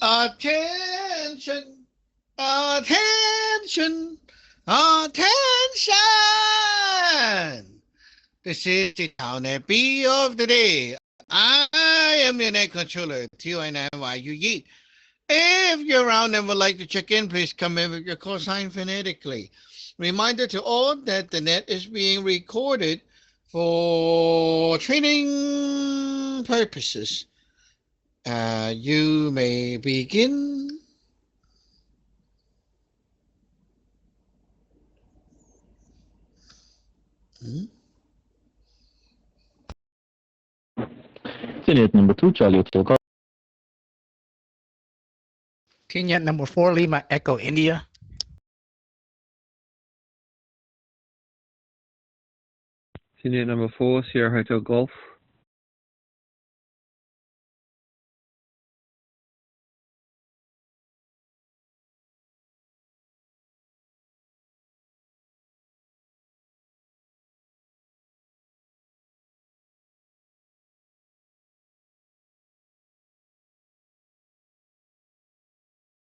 Attention, attention, attention. This is the Town Happy of the day. I am your net controller, TNYUE. If you're around and would like to check in, please come in with your call sign phonetically. Reminder to all that the net is being recorded for training purposes. You may begin. Juliet number 2, Charlie Hotel Golf. Kenya number 4, Lima Echo India. Juliet number 4, Sierra Hotel Golf.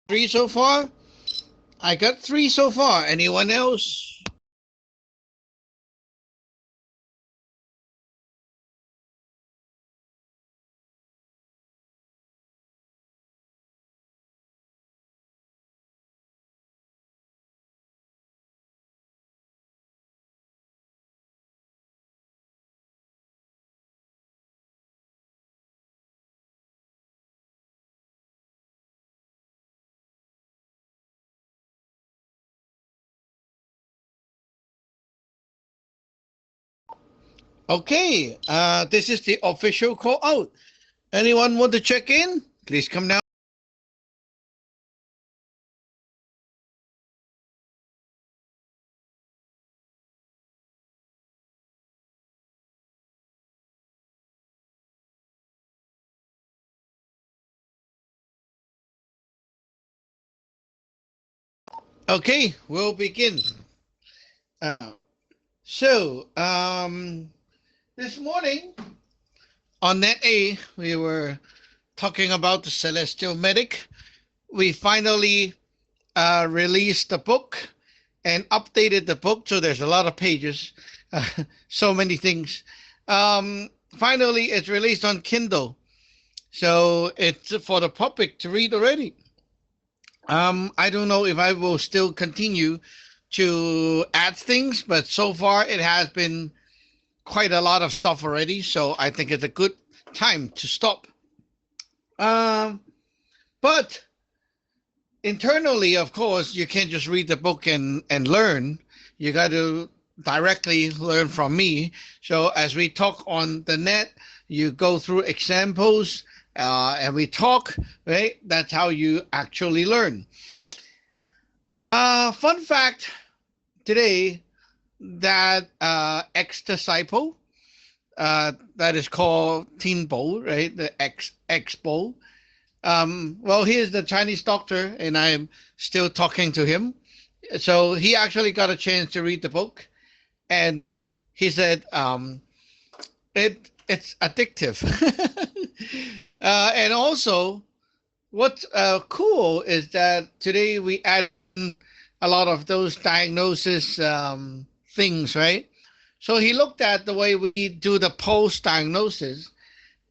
Three so far? I got 3 so far. Anyone else? Okay, this is the official call out. Anyone want to check in? Please come down. Okay, we'll begin. This morning on Net A, we were talking about the Celestial Medic. We finally released the book and updated the book, so there's a lot of pages, so many things. Finally, it's released on Kindle, so it's for the public to read already. I don't know if I will still continue to add things, but so far it has been quite a lot of stuff already, so I think it's a good time to stop. But internally, of course, you can't just read the book and learn. You got to directly learn from me. So as we talk on the net, you go through examples, and we talk, right? That's how you actually learn. Fun fact today that ex-disciple that is called Tin Bo, right? The ex-Bo. Well, he is the Chinese doctor, and I'm still talking to him. So he actually got a chance to read the book, and he said it's addictive. And also, what's cool is that today we add a lot of those diagnosis things, right? So he looked at the way we do the post-diagnosis,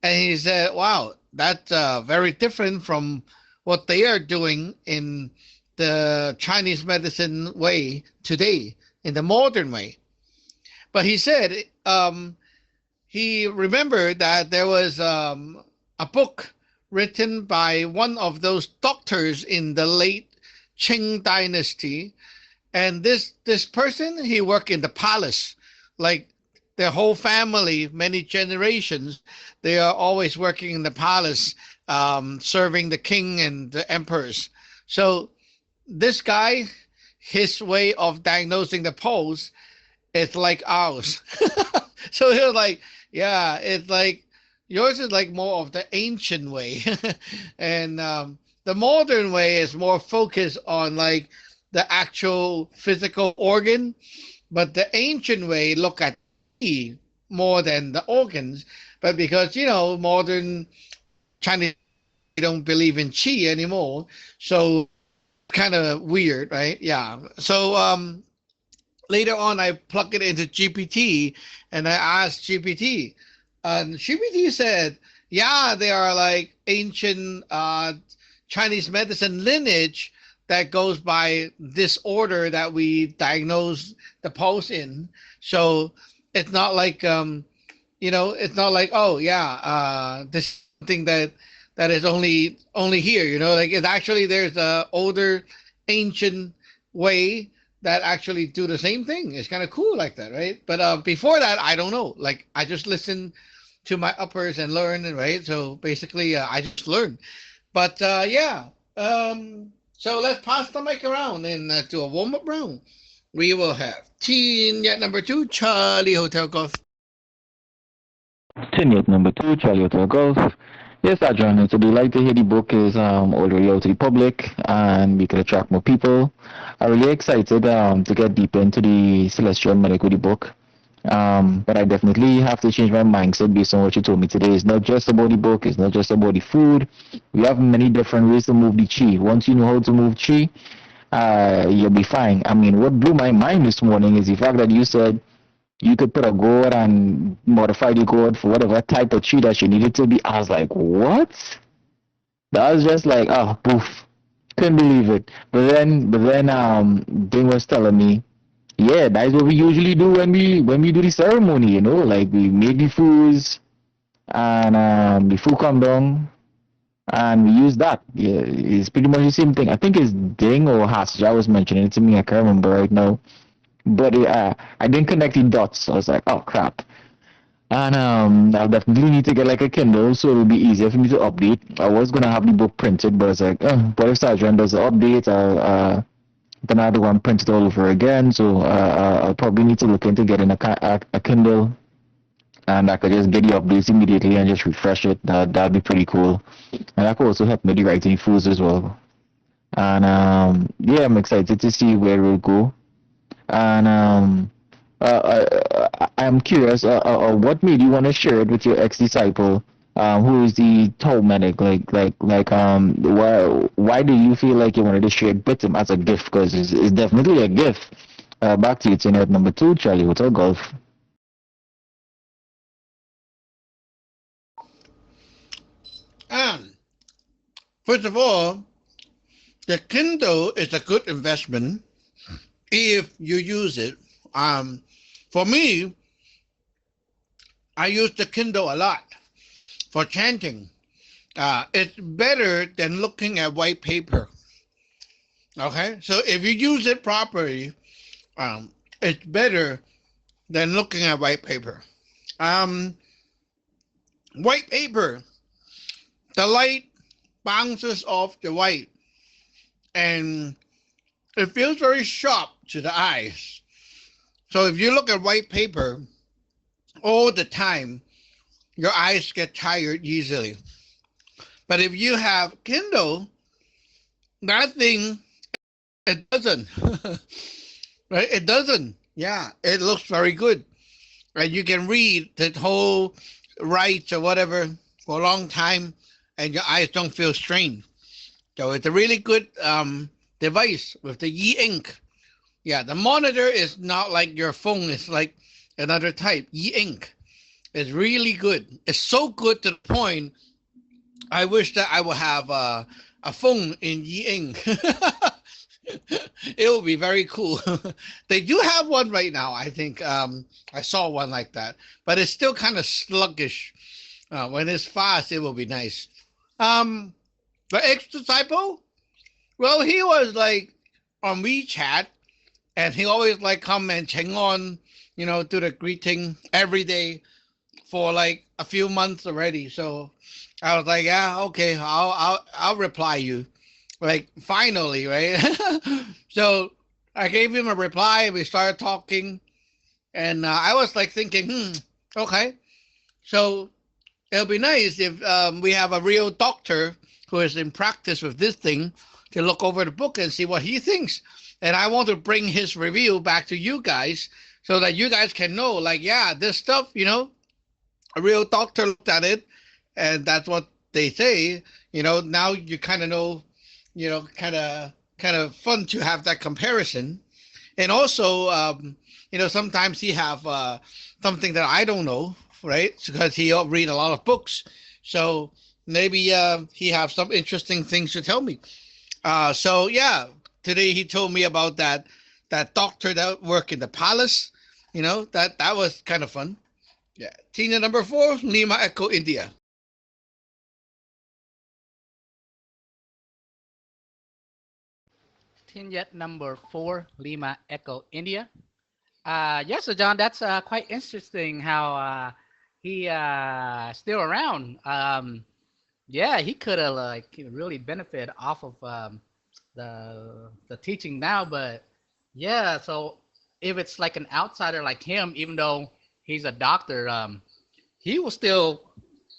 and he said, wow, that's very different from what they are doing in the Chinese medicine way today, in the modern way. But he said he remembered that there was a book written by one of those doctors in the late Qing dynasty, and this person, he worked in the palace, like their whole family, many generations, they are always working in the palace, serving the king and the emperors. So this guy, his way of diagnosing the pulse is like ours. So he was like, yeah, it's like yours is like more of the ancient way. And the modern way is more focused on like the actual physical organ, but the ancient way look at more than the organs. But because, modern Chinese don't believe in chi anymore. So kind of weird, right? Yeah. So later on, I plug it into GPT and I asked GPT, and GPT said, yeah, they are like ancient Chinese medicine lineage that goes by this order that we diagnose the pulse in. So it's not like it's not like, oh yeah, this thing that is only here, like it's actually there's a older ancient way that actually do the same thing. It's kind of cool like that, right? But before that, I don't know. Like I just listen to my uppers and learn, right? So basically, I just learn. But yeah, so let's pass the mic around and do a warm up round. We will have team yet number 2, Charlie Hotel Golf. Tenet number 2, Charlie Hotel Golf. Yes, I joined it. So they like to hear the book is already out to the public and we can attract more people. I'm really excited to get deeper into the Celestial Medic with the book. But I definitely have to change my mindset based on what you told me today. It's not just about the book, it's not just about the food. We have many different ways to move the chi. Once you know how to move chi, you'll be fine. I mean, what blew my mind this morning is the fact that you said you could put a gourd and modify the gourd for whatever type of chi that you needed to be. I was like, what? That was just like, oh, poof. Couldn't believe it. But then Ding was telling me, yeah, that's what we usually do when we do the ceremony, like we make the foods and the food come down and we use that. Yeah, it's pretty much the same thing. I think it's Ding or Hasja was mentioning it to me. I can't remember right now. But I didn't connect the dots. I was like, oh crap. And I'll definitely need to get like a Kindle so it'll be easier for me to update. I was gonna have the book printed, but I was like, what if Sergeant does the update? Then I had to go and print it all over again. So I'll probably need to look into getting a Kindle, and I could just get the updates immediately and just refresh it. That'd be pretty cool. And that could also help me to write any foods as well. And yeah, I'm excited to see where we'll go. And I'm curious, what made you want to share it with your ex-disciple, who is the Tao medic? Why do you feel like you wanted to share it with him as a gift? Because it's definitely a gift. Back to you, Tenet number 2, Charlie Hotel Golf. First of all, the Kindle is a good investment if you use it. For me, I use the Kindle a lot for chanting. It's better than looking at white paper. Okay, so if you use it properly, it's better than looking at white paper. White paper, the light bounces off the white and it feels very sharp to the eyes. So if you look at white paper all the time, your eyes get tired easily. But if you have Kindle, that thing, it doesn't. Right? It doesn't. Yeah, it looks very good. And you can read the whole rights or whatever for a long time and your eyes don't feel strained. So it's a really good device with the e-ink. Yeah, the monitor is not like your phone. It's like another type. E-ink is really good. It's so good to the point I wish that I would have a phone in e-ink. It would be very cool. They do have one right now, I think. I saw one like that. But it's still kind of sluggish. When it's fast, it will be nice. The ex-disciple, well, he was like on WeChat, and he always like come and cheng on, do the greeting every day for like a few months already. So I was like, yeah, okay, I'll reply you. Like finally, right? So I gave him a reply. We started talking, and I was like thinking, okay, so it'll be nice if we have a real doctor who is in practice with this thing to look over the book and see what he thinks. And I want to bring his review back to you guys so that you guys can know, like, yeah, this stuff, a real doctor looked at it, and that's what they say, now you kind of know, kind of fun to have that comparison. And also, sometimes he have something that I don't know, right? Because he read a lot of books, so maybe he have some interesting things to tell me. So yeah, today he told me about that doctor that worked in the palace. That was kind of fun. Yeah. Tina number 4, Lima Echo India. Tingette number 4, Lima Echo India. Yes, so John, that's quite interesting how he still around. Yeah, he could have like really benefit off of the teaching now, but yeah, so if it's like an outsider like him, even though he's a doctor, he was still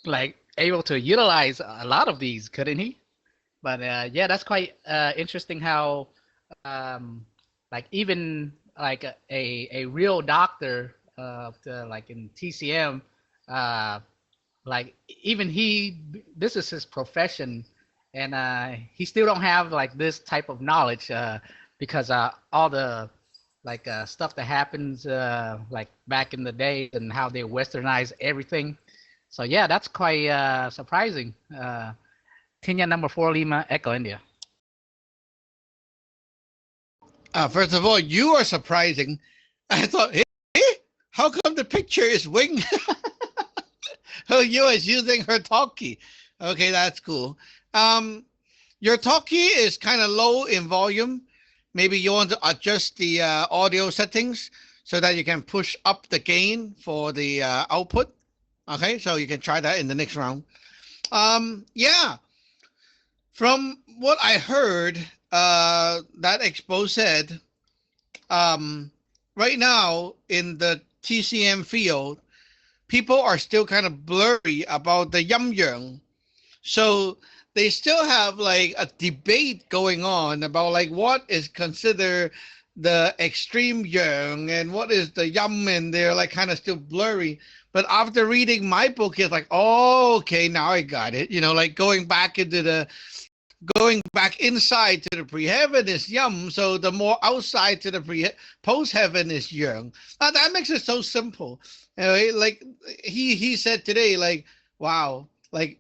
like able to utilize a lot of these, couldn't he? But yeah, that's quite interesting how like even like a real doctor like in TCM, uh, like even this is his profession, and he still don't have like this type of knowledge because all the like stuff that happens like back in the day and how they westernized everything. So yeah, that's quite surprising. Tinya number 4, Lima Echo India. First of all, you are surprising. I thought, hey, how come the picture is Wing? Oh, you is using her talkie. Okay, that's cool. Your talkie is kind of low in volume. Maybe you want to adjust the audio settings so that you can push up the gain for the output. Okay, so you can try that in the next round. Yeah, from what I heard, that Expo said, right now in the TCM field, people are still kind of blurry about the yum yang. So they still have like a debate going on about like what is considered the extreme yang and what is the yum, and they're like kind of still blurry. But after reading my book, it's like, oh, okay, now I got it. Like going back inside to the pre-heaven is yum, so the more outside to the post-heaven is yang. Now, that makes it so simple. Like he said today, like, wow, like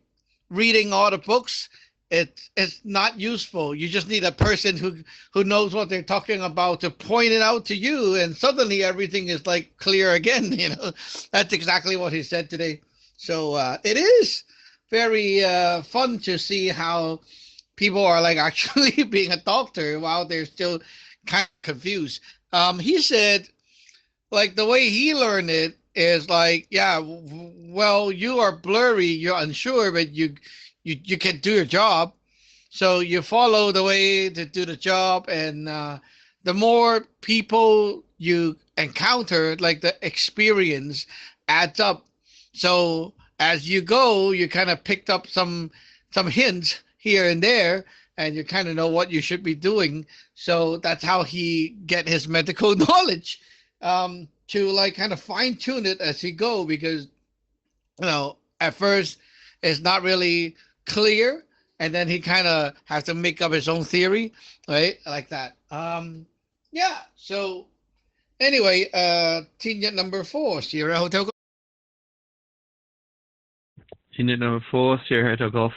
reading all the books, it's not useful. You just need a person who knows what they're talking about to point it out to you, and suddenly everything is like clear again. That's exactly what he said today. So it is very fun to see how people are like actually being a doctor while they're still kind of confused. He said, like the way he learned it is like, yeah, well, you are blurry, you're unsure, but you can do your job. So you follow the way to do the job, and the more people you encounter, like the experience adds up. So as you go, you kind of picked up some hints here and there, and you kind of know what you should be doing. So that's how he get his medical knowledge, to like kind of fine tune it as he go, because at first it's not really clear, and then he kind of has to make up his own theory, right? Like that. Yeah. So anyway, Tingette number 4, Sierra Hotel Golf. Tingette number 4, Sierra Hotel Golf.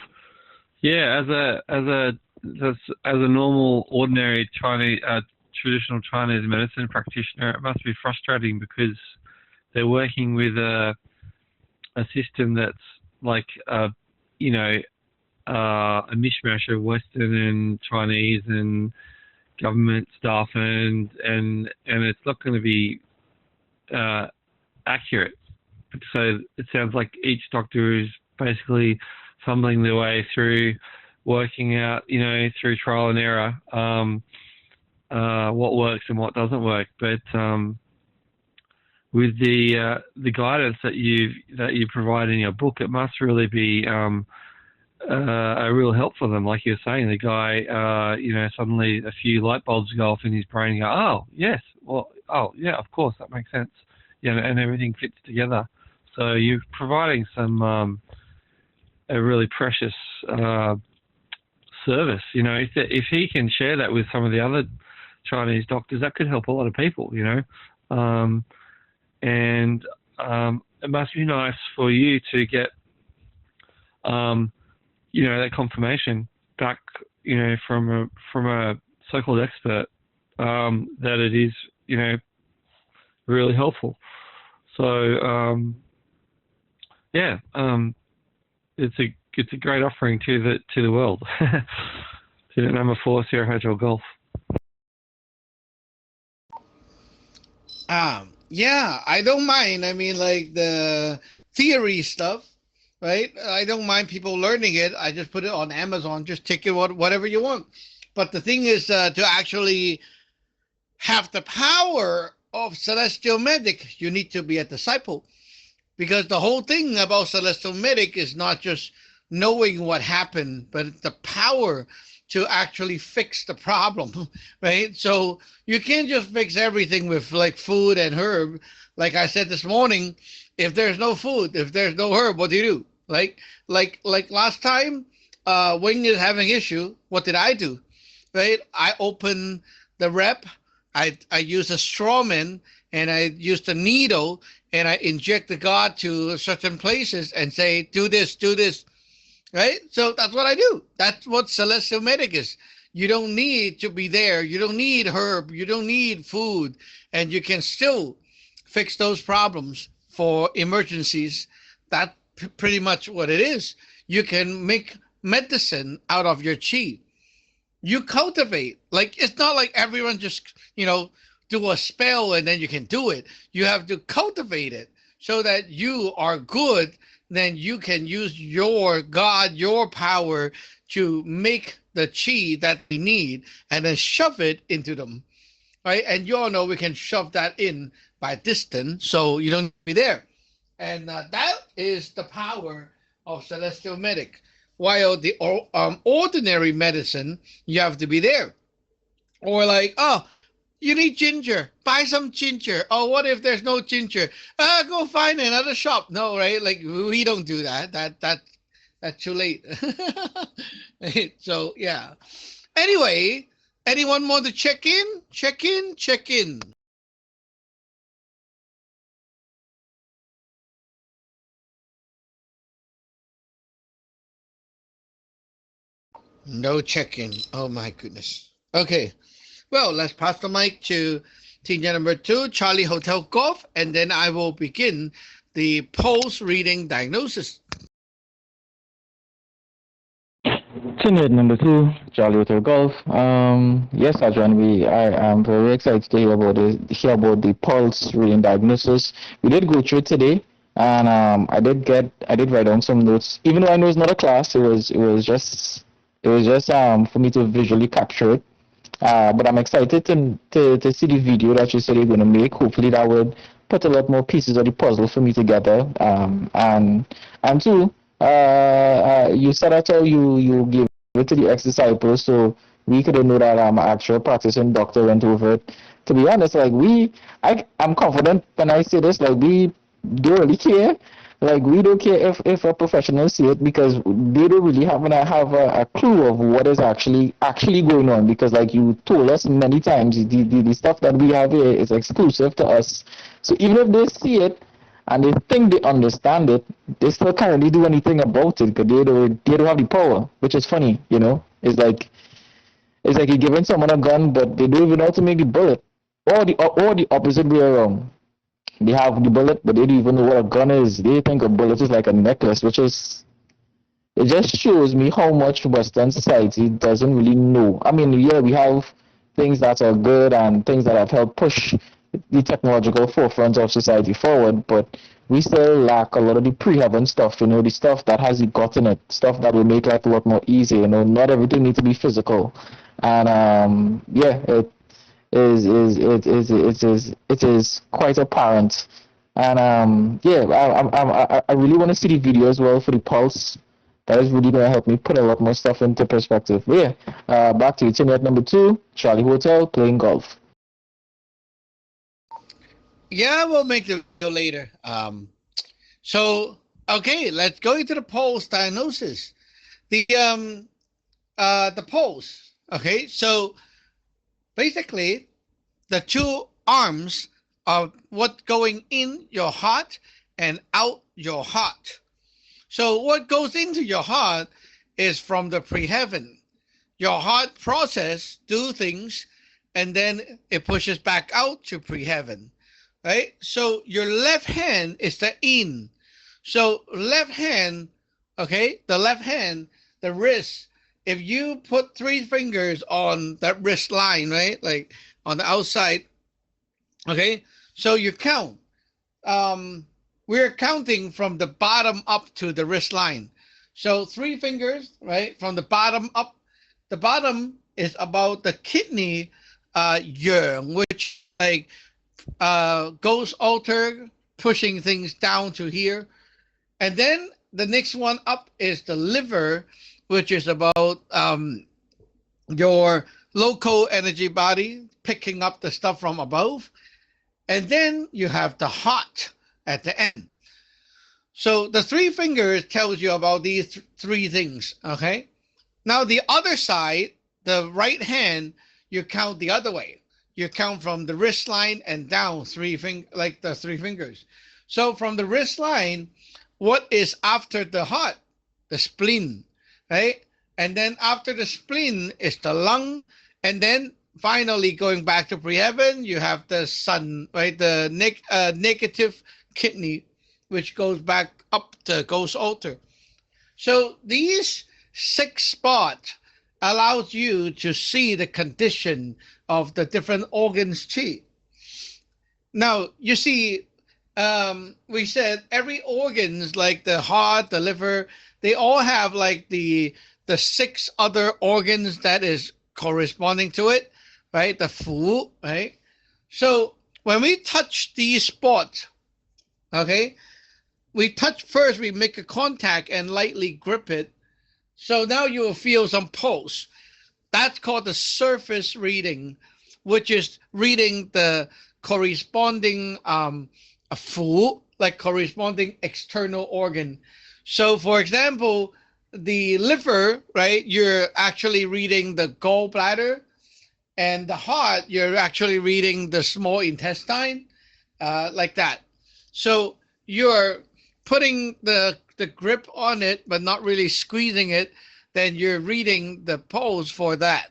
Yeah, as a normal, ordinary Chinese, traditional Chinese medicine practitioner, it must be frustrating because they're working with a system that's like a mishmash of Western and Chinese and government stuff, and it's not going to be accurate. So it sounds like each doctor is basically fumbling their way through, working out, through trial and error, what works and what doesn't work. But with the guidance that you provide in your book, it must really be a real help for them. Like you're saying, the guy, suddenly a few light bulbs go off in his brain and go, oh, yes, well, oh, yeah, of course, that makes sense. Yeah, and everything fits together. So you're providing some a really precious service. You know, if he can share that with some of the other Chinese doctors, that could help a lot of people. You know, and it must be nice for you to get, you know, that confirmation back, you know, from a so-called expert, that it is, you know, really helpful. So yeah, it's a great offering to the world. To number 4 Sierra Hotel Golf. Yeah, I don't mind. I mean, like the theory stuff, right? I don't mind people learning it. I just put it on Amazon. Just take it whatever you want. But the thing is, to actually have the power of Celestial Medic, you need to be a disciple. Because the whole thing about Celestial Medic is not just knowing what happened, but it's the power to actually fix the problem, right? So you can't just fix everything with like food and herb. Like I said this morning, if there's no food, if there's no herb, what do you do? Like last time, Wing is having issue. What did I do? Right? I open the rep. I use a strawman and I use the needle and I inject the God to certain places and say, do this, right? So that's what I do. That's what Celestial Medic is. You don't need to be there. You don't need herb. You don't need food. And you can still fix those problems for emergencies. That's pretty much what it is. You can make medicine out of your chi. You cultivate. Like, it's not like everyone just, you know, do a spell and then you can do it. You have to cultivate it so that you are good. Then you can use your God, your power to make the chi that we need and then shove it into them, right? And you all know we can shove that in by distance, so you don't be there. And that is the power of Celestial Medic. While the ordinary medicine, you have to be there. Or like, oh, you need ginger. Buy some ginger. Oh, what if there's no ginger? Go find another shop. No, right? Like we don't do that. That's too late. So yeah. Anyway, anyone want to check in? Check in. No check-in. Oh my goodness. Okay. Well, let's pass the mic to team number 2, Charlie Hotel Golf, and then I will begin the pulse reading diagnosis. Team number 2, Charlie Hotel Golf. Yes, Adrian, I am very excited to hear about the pulse reading diagnosis. We did go through it today, and I did write down some notes. Even though I know it's not a class, it was just for me to visually capture it. But I'm excited to see the video that you said you're going to make. Hopefully that would put a lot more pieces of the puzzle for me together. And two, you said that's how you give it to the ex-disciples, so we could know that actual practicing doctor went over it. To be honest, like I'm confident when I say this, like we don't really care. Like we don't care if a professional see it because they don't really have a clue of what is actually going on, because like you told us many times, the stuff that we have here is exclusive to us. So even if they see it and they think they understand it, they still can't really do anything about it because they don't have the power, which is funny, you know. It's like you're giving someone a gun but they don't even know how to make the bullet, or the opposite way around. They have the bullet, but they don't even know what a gun is. They think a bullet is like a necklace, it just shows me how much Western society doesn't really know. I mean, yeah, we have things that are good and things that have helped push the technological forefront of society forward, but we still lack a lot of the pre-heaven stuff, you know, the stuff that has the gut in it, stuff that will make life a lot more easy, you know. Not everything needs to be physical. And it is quite apparent. And I really want to see the video as well for the pulse. That is really going to help me put a lot more stuff into perspective. But yeah, back to you. Team at number 2, Charlie Hotel, playing golf. Yeah, we'll make the video later. So okay, let's go into the pulse diagnosis. The the pose. Okay, so basically, the two arms are what going in your heart and out your heart. So what goes into your heart is from the pre-heaven. Your heart process do things, and then it pushes back out to pre-heaven, right? So your left hand is the in. So left hand, okay, the left hand, the wrist. If you put three fingers on that wrist line, right, like on the outside, okay, so you count. We're counting from the bottom up to the wrist line. So three fingers, right, from the bottom up. The bottom is about the kidney yang, which like goes alter, pushing things down to here. And then the next one up is the liver, which is about your local energy body, picking up the stuff from above. And then you have the heart at the end. So the three fingers tells you about these three things, okay? Now the other side, the right hand, you count the other way. You count from the wrist line and down like the three fingers. So from the wrist line, what is after the heart? The spleen, right? And then after the spleen is the lung. And then finally going back to pre-heaven, you have the sun, right? The negative kidney, which goes back up to goes altar. So these 6 spots allows you to see the condition of the different organs chi. Now, you see, we said every organs like the heart, the liver, they all have like the 6 other organs that is corresponding to it, right? The fu, right? So when we touch these spots, okay, we touch first, we make a contact and lightly grip it. So now you will feel some pulse. That's called the surface reading, which is reading the corresponding fu, like corresponding external organ. So for example, the liver, right, you're actually reading the gallbladder, and the heart, you're actually reading the small intestine, like that. So you're putting the grip on it, but not really squeezing it, then you're reading the pulse for that.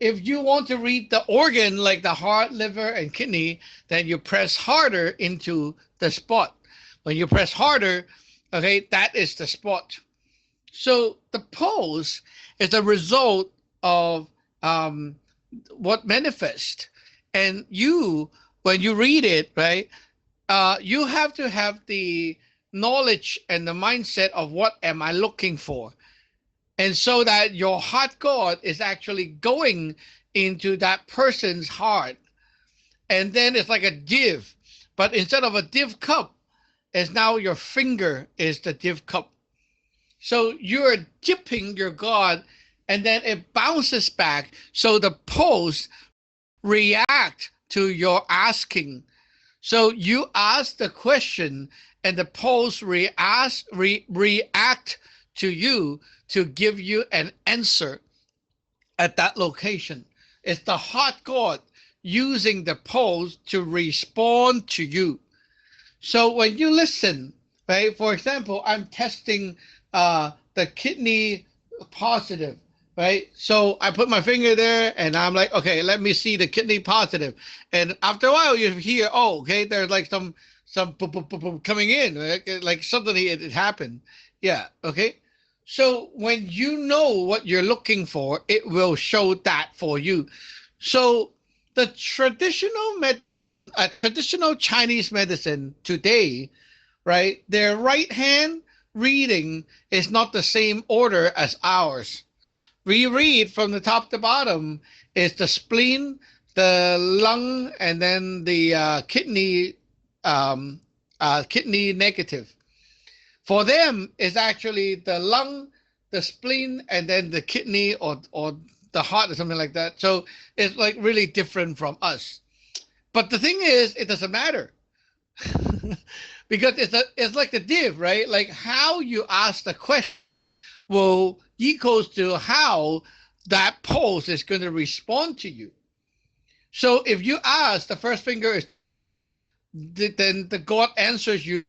If you want to read the organ like the heart, liver, and kidney, then you press harder into the spot. When you press harder, okay, that is the spot. So the pulse is a result of what manifests. And you, when you read it, right, you have to have the knowledge and the mindset of what am I looking for. And so that your heart God is actually going into that person's heart. And then it's like a div. But instead of a div cup, it's now your finger is the div cup. So you're dipping your God, and then it bounces back. So the pulse react to your asking. So you ask the question, and the pulse react to you to give you an answer at that location. It's the heart God using the pulse to respond to you. So when you listen, right, for example, I'm testing the kidney positive, right? So I put my finger there and I'm like, okay, let me see the kidney positive. And after a while you hear, oh, okay, there's like some boom, boom, boom, boom coming in, right? Like suddenly it happened. Yeah, okay. So when you know what you're looking for, it will show that for you. So the traditional Chinese medicine today, right? Their right hand reading is not the same order as ours. We read from the top to bottom is the spleen, the lung, and then the kidney negative. For them, it's actually the lung, the spleen, and then the kidney or the heart or something like that. So it's like really different from us. But the thing is, it doesn't matter. Because it's like the div, right? Like how you ask the question will equals to how that pulse is going to respond to you. So if you ask, the first finger is, then the God answers you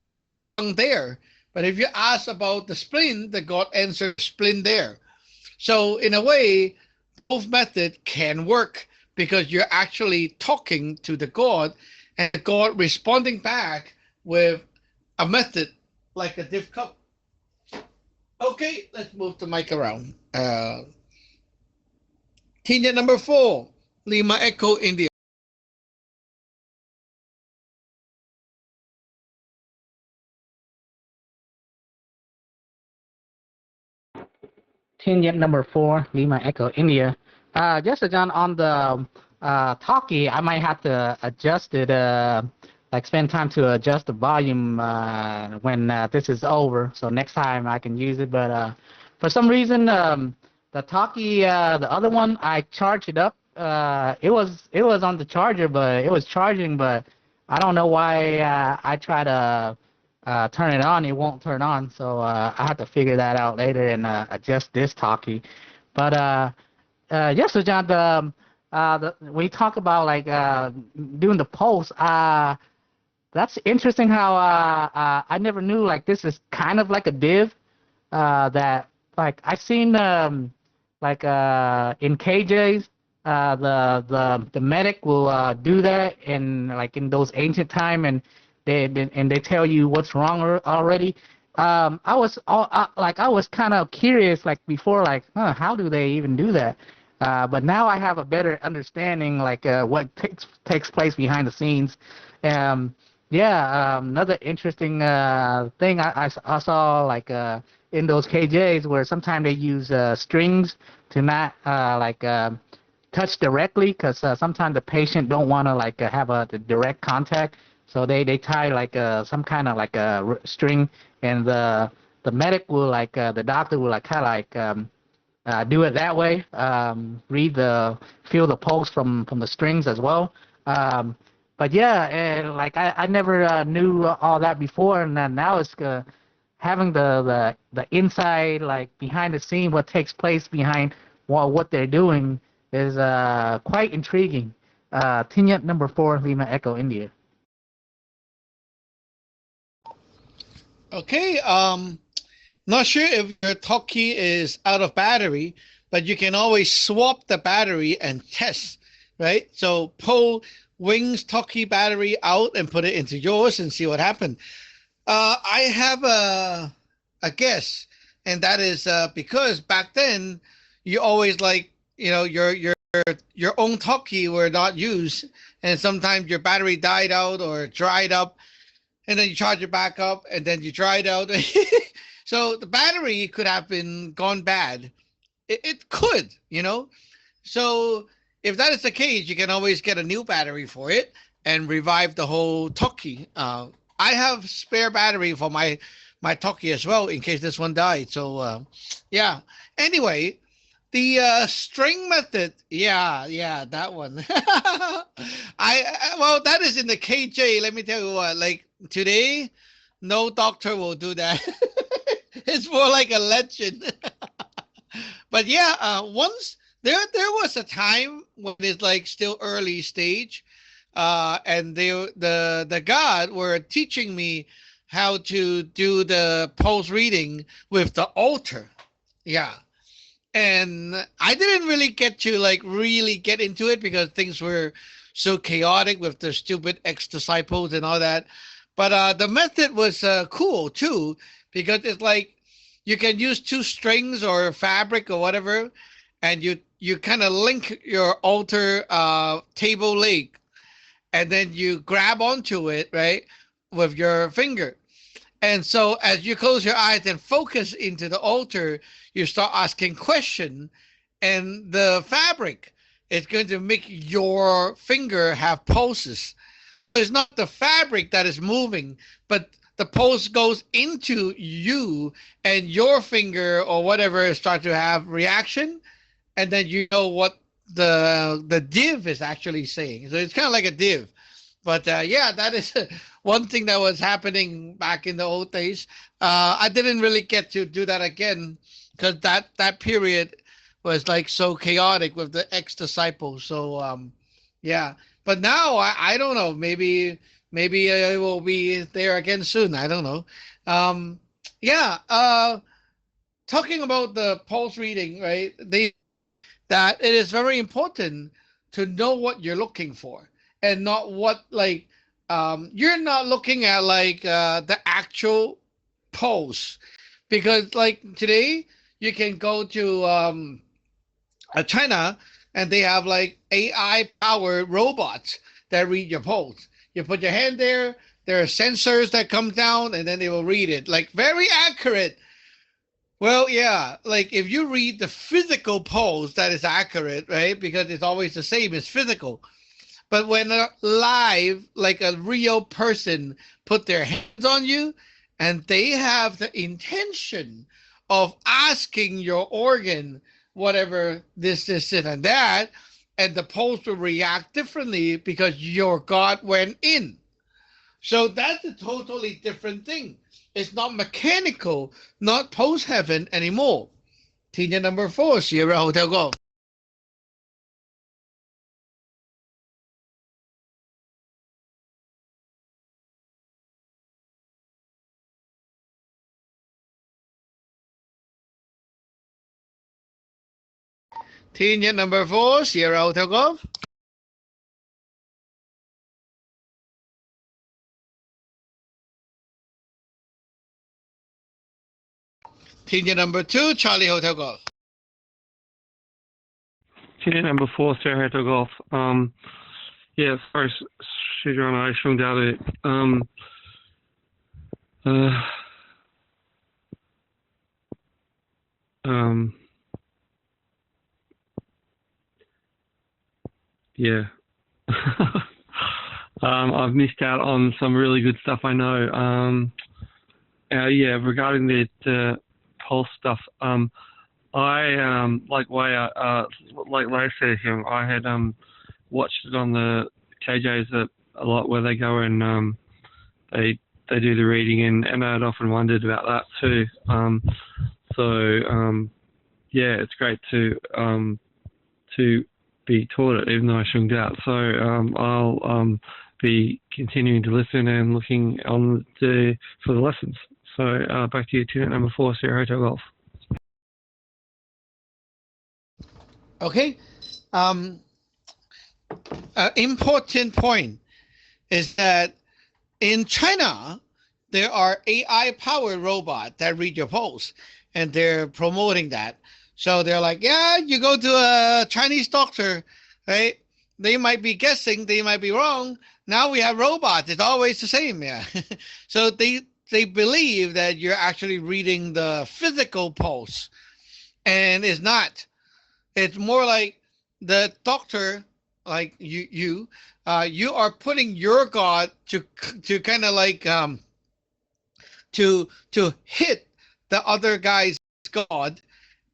there. But if you ask about the spleen, the God answers spleen there. So in a way, both methods can work because you're actually talking to the God and God responding back with a method like a div cup. Okay, let's move the mic around. Tina number 4, Lima Echo India. Tingent number 4, Lima Echo India. Just John, on the talkie, I might have to adjust it, like spend time to adjust the volume when this is over. So next time I can use it. But for some reason, the talkie, the other one, I charged it up. It was on the charger, but it was charging. But I don't know why I try to turn it on, it won't turn on. So I have to figure that out later and adjust this talkie. But yes, so John, we talk about like doing the pulse. That's interesting how I never knew like this is kind of like a div that like I've seen like in KJs the medic will do that in like in those ancient time, and they tell you what's wrong already. I was kind of curious like before, like how do they even do that? But now I have a better understanding like what takes place behind the scenes. Another interesting thing I saw like in those KJs where sometimes they use strings to not touch directly, because sometimes the patient don't want to like have the direct contact, so they tie like some kind of like a string, and the medic will like the doctor will like kind of like do it that way, feel the pulse from the strings as well. But yeah, and like I never knew all that before, and then now it's having the inside, like behind the scene, what takes place behind what they're doing is quite intriguing. Tingent number 4, Lima Echo India. Okay, not sure if your talkie is out of battery, but you can always swap the battery and test, right? So pull Wing's talkie battery out and put it into yours and see what happened. I have a guess, and that is because back then you always like, you know, your own talkie were not used, and sometimes your battery died out or dried up, and then you charge it back up, and then you dry it out. So the battery could have been gone bad. It could, you know. So if that is the case, you can always get a new battery for it and revive the whole talkie. I have spare battery for my talkie as well in case this one died. So yeah. Anyway, the string method, yeah, that one. Well, that is in the KJ. Let me tell you what, like today, no doctor will do that. It's more like a legend. But yeah, once there was a time when it's like still early stage, and the God were teaching me how to do the pulse reading with the altar. Yeah. And I didn't really get to like really get into it because things were so chaotic with the stupid ex-disciples and all that. But the method was cool too, because it's like you can use 2 strings or fabric or whatever, and you kind of link your altar table leg, and then you grab onto it, right, with your finger. And so as you close your eyes and focus into the altar, you start asking questions, and the fabric is going to make your finger have pulses. It's not the fabric that is moving, but the pulse goes into you, and your finger or whatever start to have reaction, and then you know what the div is actually saying. So it's kind of like a div. But yeah, that is one thing that was happening back in the old days. I didn't really get to do that again because that period was like so chaotic with the ex-disciples. So yeah, but now I don't know. Maybe it will be there again soon. I don't know. Yeah. Talking about the pulse reading, right? That it is very important to know what you're looking for and not what like you're not looking at like the actual pulse, because like today you can go to China, and they have like AI powered robots that read your pulse. You put your hand there, there are sensors that come down, and then they will read it like very accurate. Well, yeah, like if you read the physical pulse, that is accurate, right? Because it's always the same, it's physical. But when a live, like a real person, put their hands on you and they have the intention of asking your organ, whatever this, and that, and the pulse will react differently because your God went in. So that's a totally different thing. It's not mechanical, not post heaven anymore. Tina number 4, Sierra Hotel Golf. Tina number 4, Sierra Hotel Golf. Tina number 2, Charlie Hotel Golf. Ticket number 4, Sierra Hotel Golf. Yeah, sorry, Shidron, I shrunk out it. Yeah. I've missed out on some really good stuff, I know. Yeah, regarding the pulse stuff, I like Larry said, I had watched it on the KJs a lot, where they go and they do the reading, and I'd often wondered about that too. Yeah, it's great to be taught it, even though I shouldn't out. So I'll be continuing to listen and looking on for the lessons. So back to you, Tuna number 4, Sierra Hotel Golf. Okay. Important point is that in China, there are AI-powered robots that read your pulse, and they're promoting that. So they're like, yeah, you go to a Chinese doctor, right? They might be guessing, they might be wrong. Now we have robots. It's always the same, yeah. So they believe that you're actually reading the physical pulse, and it's not. It's more like the doctor, like you are putting your God to kind of like to hit the other guy's God,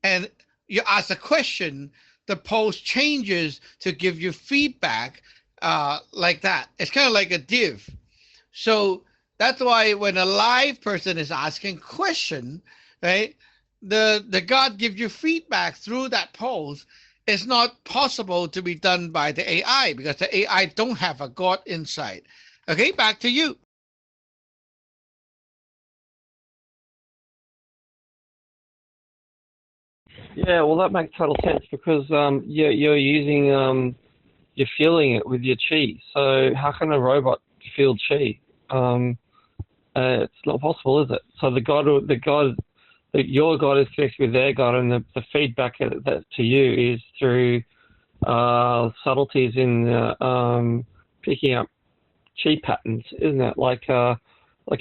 and you ask a question, the pulse changes to give you feedback like that. It's kind of like a div. So that's why when a live person is asking question, right, the God gives you feedback through that pulse. It's not possible to be done by the AI because the AI don't have a God inside. Okay, back to you. Yeah, well, that makes total sense because you're using you're feeling it with your chi. So how can a robot feel chi? It's not possible, is it? So your God is connected with their God, and the feedback that to you is through subtleties in picking up chi patterns, isn't it? Like I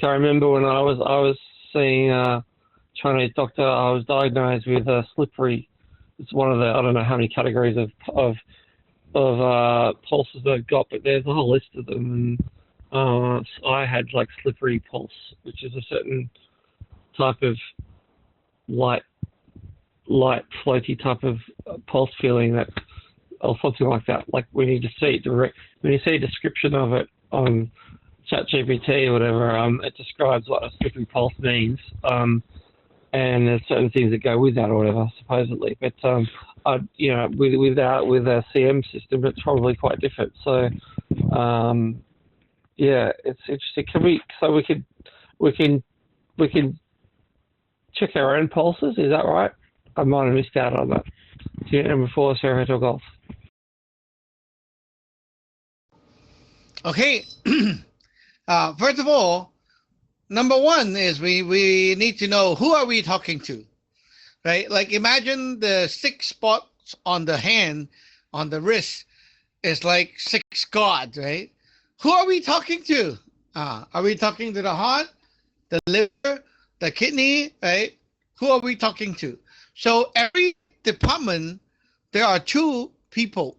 remember when I was seeing Chinese doctor, I was diagnosed with slippery. It's one of the, I don't know how many categories of pulses they've got, but there's a whole list of them. And I had like slippery pulse, which is a certain type of light floaty type of pulse feeling, that or something like that. Like when you just see it when you see a description of it on ChatGPT or whatever, it describes what a slippery pulse means. and there's certain things that go with that or whatever, supposedly. But you know, with our CM system, it's probably quite different. So yeah, it's interesting. We can check our own pulses. Is that right? I might have missed out on that. Number 4, Sarah Hotel Golf. Okay. First of all, number one is we need to know who are we talking to, right? Like imagine the 6 spots on the hand, on the wrist, is like 6 gods, right? Who are we talking to? Are we talking to the heart, the liver, the kidney, right? Who are we talking to? So every department, there are 2 people.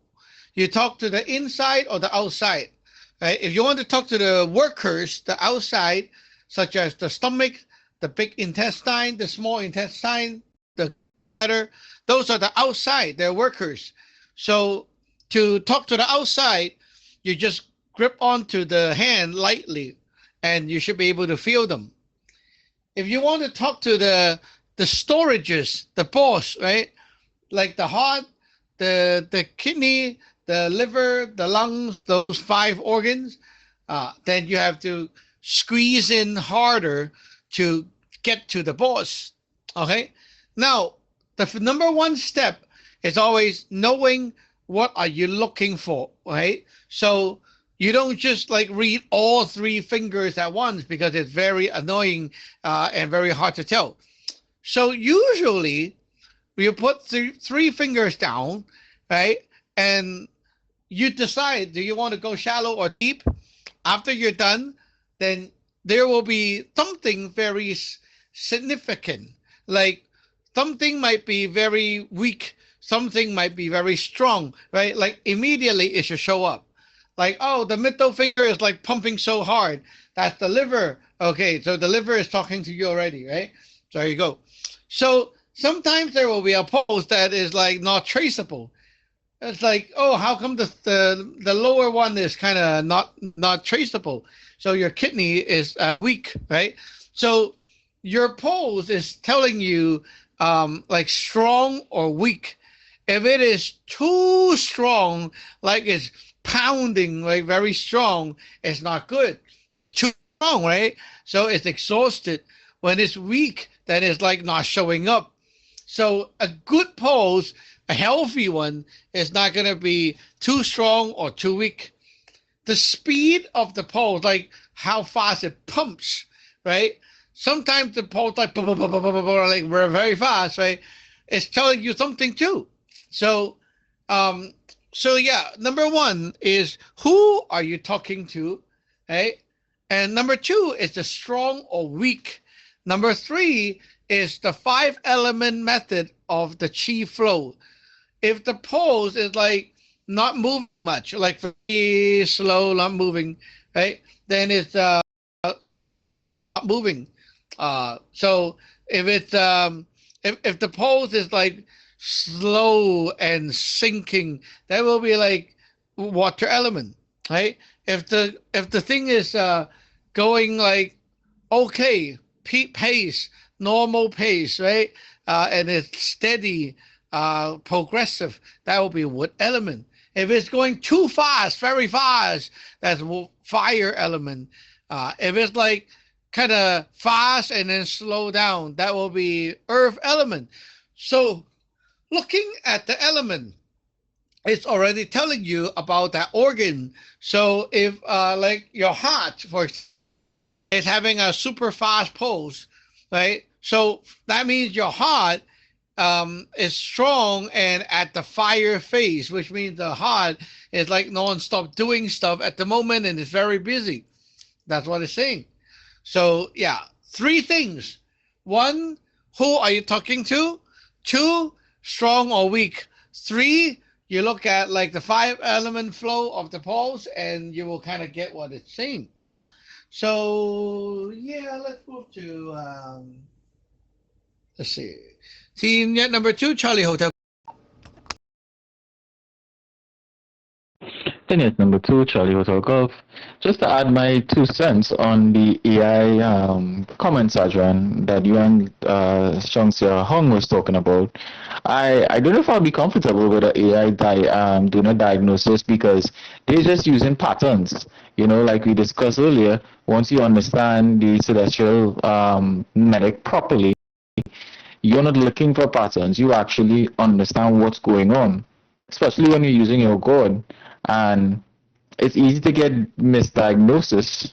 You talk to the inside or the outside, right? If you want to talk to the workers, the outside, such as the stomach, the big intestine, the small intestine, the bladder, those are the outside, they're workers. So to talk to the outside, you just grip onto the hand lightly and you should be able to feel them. If you want to talk to the storages, the boss, right? Like the heart, the kidney, the liver, the lungs, those 5 organs, then you have to squeeze in harder to get to the boss. Okay. Now, the number 1 step is always knowing what are you looking for, right? So you don't just like read all 3 fingers at once because it's very annoying and very hard to tell. So usually you put 3 fingers down, right? And you decide, do you want to go shallow or deep? After you're done, then there will be something very significant. Like something might be very weak, something might be very strong, right? Like immediately it should show up. Like, oh, the middle finger is like pumping so hard. That's the liver. Okay, so the liver is talking to you already, right? So there you go. So sometimes there will be a pose that is like not traceable. It's like, oh, how come the lower one is kind of not traceable? So your kidney is weak, right? So your pose is telling you like strong or weak. If it is too strong, like it's pounding like very strong, it's not good. Too strong, right? So it's exhausted. When it's weak, then it's like not showing up. So a good pose, a healthy one, is not going to be too strong or too weak. The speed of the pose, like how fast it pumps, right? Sometimes the pose like we're very fast, right? It's telling you something too. So yeah, number 1 is who are you talking to, right? And number 2 is the strong or weak. Number 3 is the 5-element method of the chi flow. If the pose is like not moving much, like very slow, not moving, right? Then it's not moving. So if it's if the pose is like slow and sinking, that will be like water element, right? If the thing is going like okay pace, normal pace, right? And it's steady, progressive, that will be wood element. If it's going too fast, very fast, that's fire element. If it's like kind of fast and then slow down, that will be earth element. So looking at the element, it's already telling you about that organ. So if like your heart, for example, is having a super fast pulse, right? So that means your heart is strong and at the fire phase, which means the heart is like non-stop doing stuff at the moment and it's very busy. That's what it's saying. So yeah, 3 things. 1, who are you talking to? 2, strong or weak. 3, you look at like the 5-element flow of the pulse and you will kind of get what it's saying. So yeah, let's move to let's see. Team number 2, Charlie Hotel. Tenet number 2, Charlie Hotel Golf. Just to add my 2 cents on the AI comments, Adrian, that you and Shangxia Hong was talking about, I don't know if I'll be comfortable with the AI doing a diagnosis because they're just using patterns. Like we discussed earlier, once you understand the celestial medic properly, you're not looking for patterns. You actually understand what's going on, especially when you're using your God. And it's easy to get misdiagnosis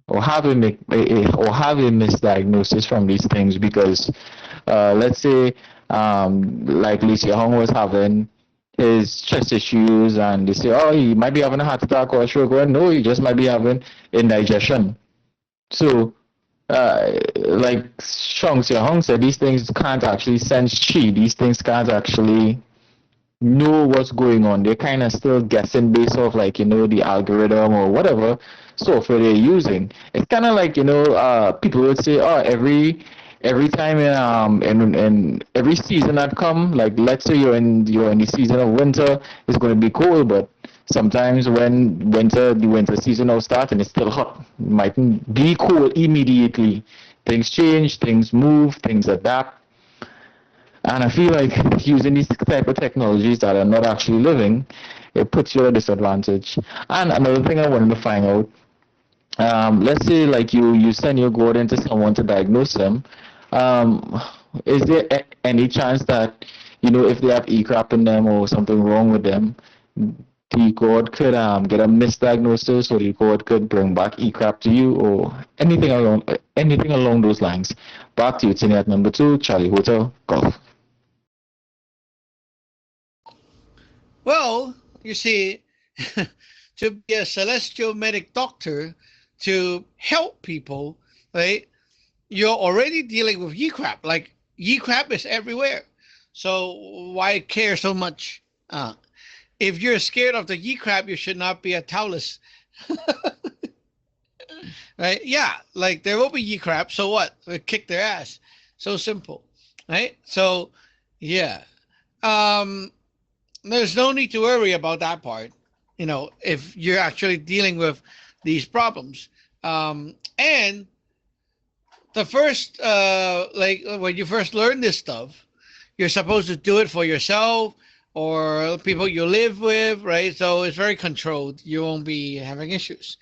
or have a misdiagnosis from these things because let's say like Licia Hong was having his chest issues and they say, oh, he might be having a heart attack or a stroke. Well, no, he just might be having indigestion. So like Shang Xia Hong said, these things can't actually sense chi. These things can't actually know what's going on. They're kind of still guessing based off the algorithm or whatever software they're using. It's kind of like people would say, oh, every time in every season that come, like let's say you're in the season of winter, it's going to be cold, but sometimes when the winter season will start and it's still hot, it mightn't be cool immediately. Things change, things move, things adapt. And I feel like using these type of technologies that are not actually living, it puts you at a disadvantage. And another thing I wanted to find out, let's say like you send your God into someone to diagnose them, is there any chance that, if they have E-crap in them or something wrong with them, the God could get a misdiagnosis or the God could bring back E-crap to you or anything along those lines? Back to you, Tini, at number 2, Charlie Hotel Golf. Well, you see, to be a celestial medic doctor, to help people, right, you're already dealing with E-crap. Like, E-crap is everywhere. So why care so much? If you're scared of the E-crap, you should not be a Taoist. Right? Yeah, like there will be E-crap. So what? We'll kick their ass. So simple. Right? So, yeah. There's no need to worry about that part, if you're actually dealing with these problems. And the first, when you first learn this stuff, you're supposed to do it for yourself or people you live with, right? So it's very controlled. You won't be having issues.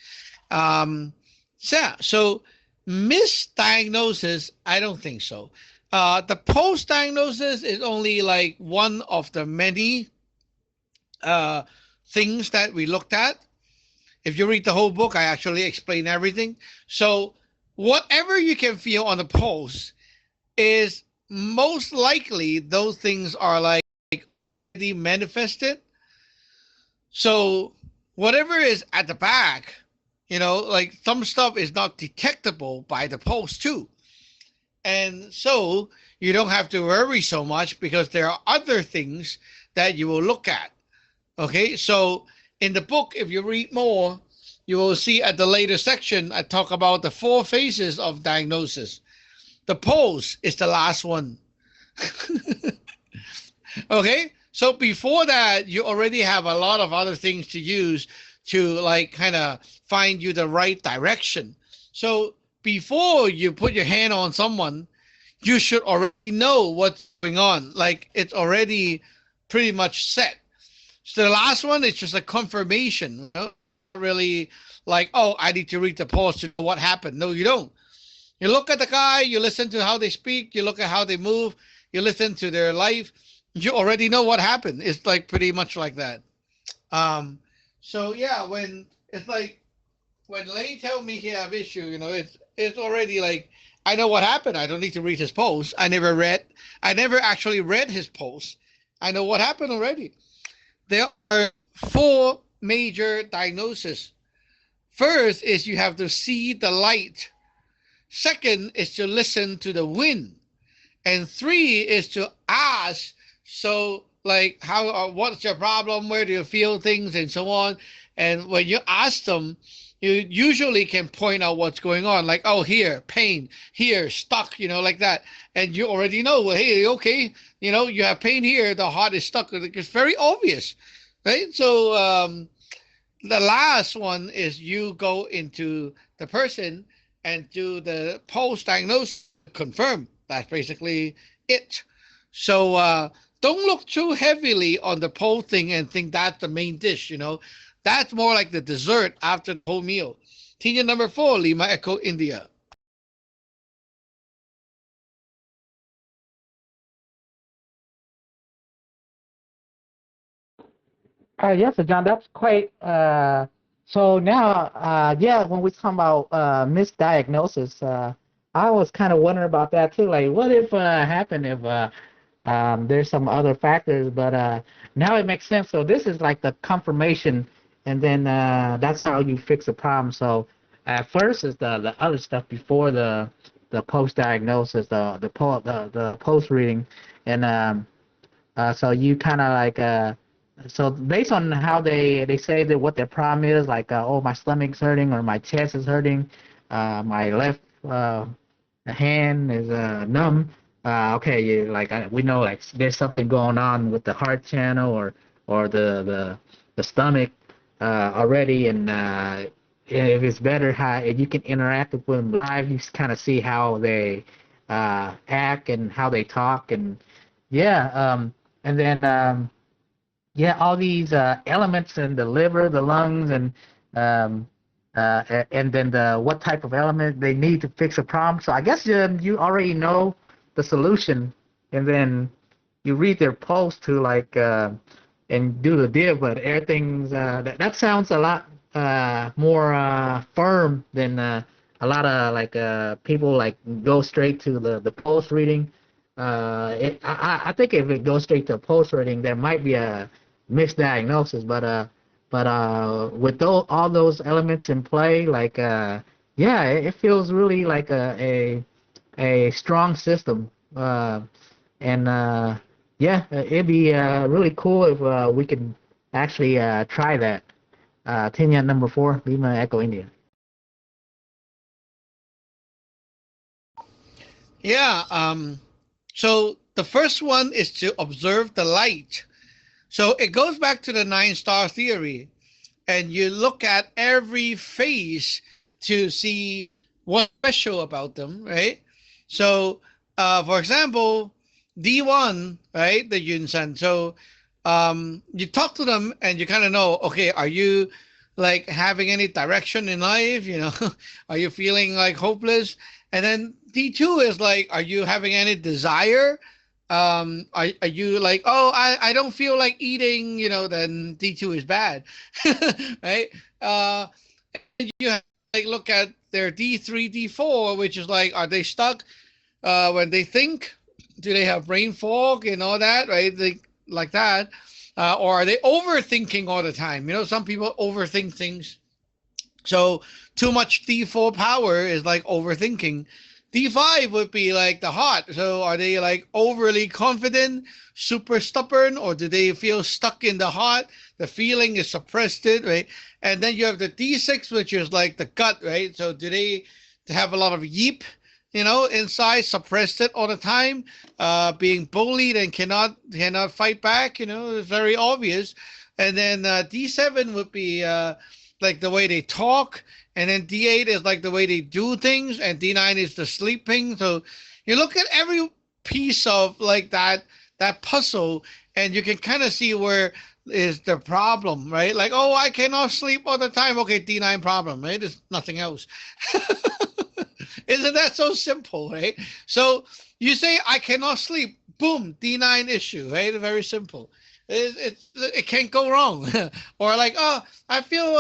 So misdiagnosis, I don't think so. The post-diagnosis is only like one of the many things that we looked at. If you read the whole book, I actually explain everything. So whatever you can feel on the post is most likely those things are like already manifested. So whatever is at the back, like some stuff is not detectable by the post too. And so you don't have to worry so much because there are other things that you will look at. Okay, so in the book, if you read more, you will see at the later section, I talk about the 4 phases of diagnosis. The post is the last one. Okay, so before that, you already have a lot of other things to use to like kind of find you the right direction. So before you put your hand on someone, you should already know what's going on. Like it's already pretty much set. So the last one is just a confirmation. Really like, oh, I need to read the post to know what happened. No, you don't. You look at the guy, you listen to how they speak, you look at how they move, you listen to their life. You already know what happened. It's like pretty much like that. So yeah, when it's like when Lane tell me he have issue, it's already like I know what happened. I don't need to read his post. I never actually read his post. I know what happened already. There are 4 major diagnoses. First is you have to see the light. Second is to listen to the wind. And 3 is to ask. So like what's your problem? Where do you feel things and so on? And when you ask them, you usually can point out what's going on. Like, oh, here, pain, here, stuck, like that. And you already know, well, hey, okay, you have pain here, the heart is stuck. It's very obvious, right? So The last one is you go into the person and do the post diagnosis, confirm. That's basically it. So don't look too heavily on the pole thing and think that's the main dish. That's more like the dessert after the whole meal. Tina number 4, Lima Echo India. Yes, so John, that's quite. So now, yeah, when we talk about misdiagnosis, I was kind of wondering about that too. Like, what if happened if there's some other factors? But now it makes sense. So this is like the confirmation, and then that's how you fix the problem. So at first is the other stuff before the post diagnosis, the post reading, and so you kind of like so based on how they say that what their problem is, like oh, my stomach's hurting or my chest is hurting, my left hand is numb. Okay, like we know like there's something going on with the heart channel or the stomach already, and if it's better how if you can interact with them live, you kind of see how they act and how they talk, and yeah, and then yeah, all these elements in the liver, the lungs, um, and then what type of element they need to fix a problem. So I guess you already know the solution, and then you read their post to like and do the deal. But everything's that sounds a lot more firm than a lot of like people like go straight to the post reading. I think if it goes straight to post reading, there might be a misdiagnosis, but with all those elements in play, like yeah, it feels really like a strong system, and yeah, it'd be really cool if we could actually try that. Tenya number 4, Lima Echo India. Yeah. So the first one is to observe the light. So it goes back to the 9-star theory, and you look at every face to see what's special about them, right? So, for example, D1, right, the Yunsan. So, you talk to them and you kind of know, okay, are you like having any direction in life? Are you feeling like hopeless? And then D2 is like, are you having any desire? Are you like, oh, I don't feel like eating, then D2 is bad, right? You have to like look at their D3, D4, which is like, are they stuck when they think? Do they have brain fog and all that, right? Like that. Or are they overthinking all the time? Some people overthink things. So too much D4 power is like overthinking. D5 would be like the heart. So are they like overly confident, super stubborn, or do they feel stuck in the heart? The feeling is suppressed, right? And then you have the D6, which is like the gut, right? So do they have a lot of yeep, inside, suppressed it all the time, being bullied and cannot fight back, it's very obvious. And then D7 would be like the way they talk. And then D8 is like the way they do things, and D9 is the sleeping. So you look at every piece of like that puzzle, and you can kind of see where is the problem, right? Like, oh, I cannot sleep all the time. Okay, D9 problem, right? There's nothing else. Isn't that so simple, right? So you say, I cannot sleep. Boom, D9 issue, right? Very simple. It can't go wrong. Or like, oh, I feel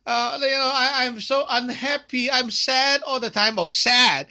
I'm so unhappy. I'm sad all the time. Oh, sad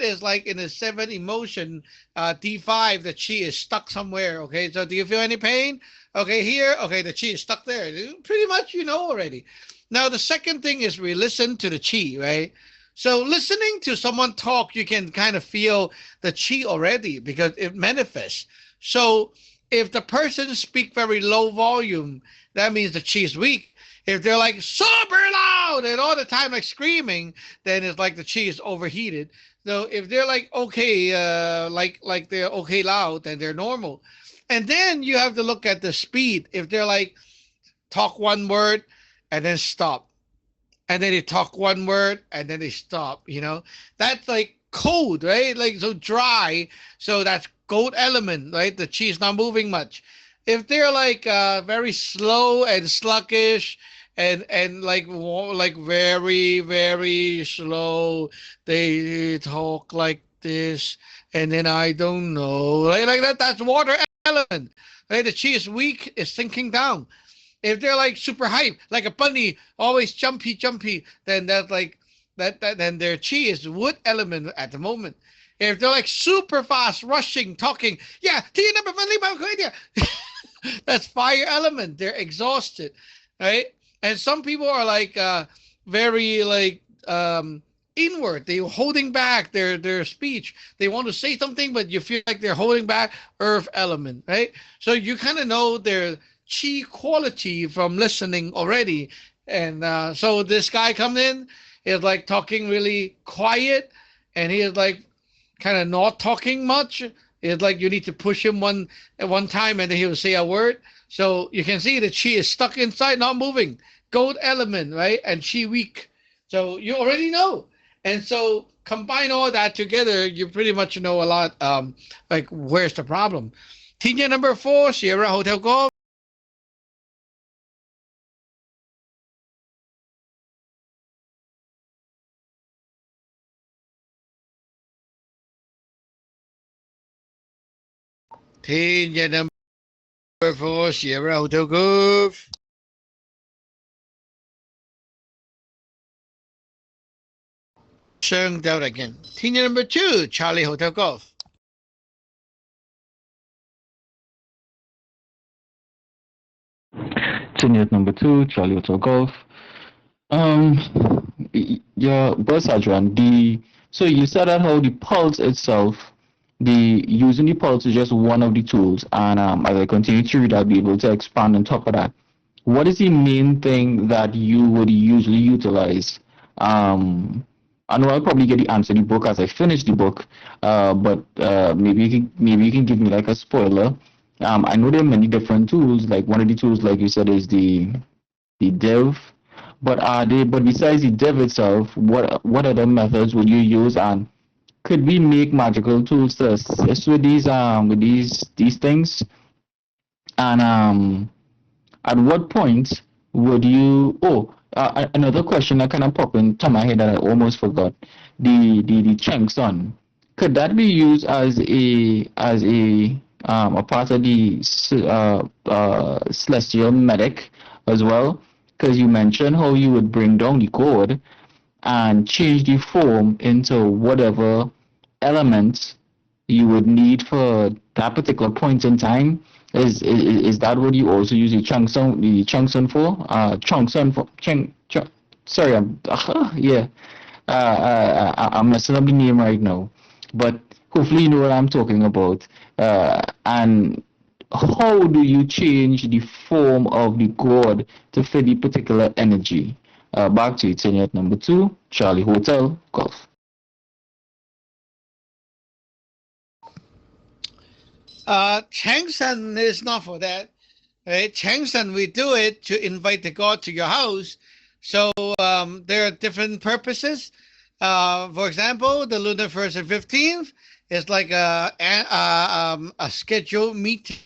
is like in the 7 emotion, D5, the chi is stuck somewhere. Okay, so do you feel any pain? Okay, here. Okay, the chi is stuck there. Pretty much already. Now the second thing is we listen to the chi, right? So listening to someone talk, you can kind of feel the chi already because it manifests. So if the person speak very low volume, that means the chi is weak. If they're like super loud and all the time like screaming, then it's like the chi is overheated. So if they're like okay, like they're okay loud, then they're normal. And then you have to look at the speed. If they're like talk one word and then stop. And then they talk one word and then they stop, That's like cold, right? Like so dry. So that's gold element, right? The chi is not moving much. If they're like very slow and sluggish and like very very slow, they talk like this, and then I don't know, like that. That's water element. Right? The chi is weak, is sinking down. If they're like super hype, like a bunny, always jumpy, then that's like then their chi is wood element at the moment. If they're like super fast, rushing, talking, yeah, that's fire element. They're exhausted, right? And some people are like very like inward. They're holding back their speech. They want to say something, but you feel like they're holding back. Earth element, right? So you kind of know their chi quality from listening already. And so this guy comes in, is like talking really quiet, and he is like kind of not talking much. It's like you need to push him at one time, and then he'll say a word. So you can see the chi is stuck inside, not moving. Gold element, right? And chi weak. So you already know. And so combine all that together, you pretty much know a lot. Like where's the problem? Team number 4, Sierra Hotel Golf. Team number 4, Sierra Hotel Golf. Sheng out again. Team number 2, Charlie Hotel Golf. Team number 2, Charlie Hotel Golf. Yeah, boss Adrian, so you said that how the pulse itself, using the pulse is just one of the tools, and as I continue to read, I'll be able to expand on top of that. What is the main thing that you would usually utilize? I know I'll probably get the answer in the book as I finish the book, but maybe you can give me like a spoiler. I know there are many different tools. Like one of the tools, like you said, is the div. But besides the div itself, what other methods would you use, and could we make magical tools to assist with these things? And at what point would you? Oh, another question that kind of popped into my head that I almost forgot. The Cheng Sun, could that be used as a part of the celestial medic as well? Because you mentioned how you would bring down the code and change the form into whatever elements you would need for that particular point in time. Is that what you also use the Changsun for? Changsun for sorry, I'm messing up the name right now, but hopefully you know what I'm talking about. And how do you change the form of the god to fit the particular energy? Back to you, Tenet number 2, Charlie Hotel Golf. Changsun is not for that. Right? Changsun, we do it to invite the god to your house. So there are different purposes. For example, the lunar 1st and 15th is like a scheduled meeting.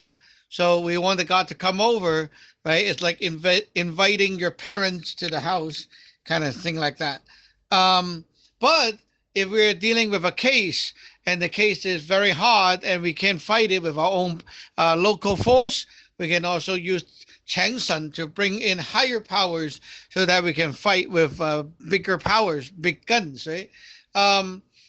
So we want the god to come over, right? It's like inviting your parents to the house, kind of thing like that. But if we're dealing with a case, and the case is very hard and we can't fight it with our own local force, we can also use Changsun to bring in higher powers so that we can fight with bigger powers, big guns, right?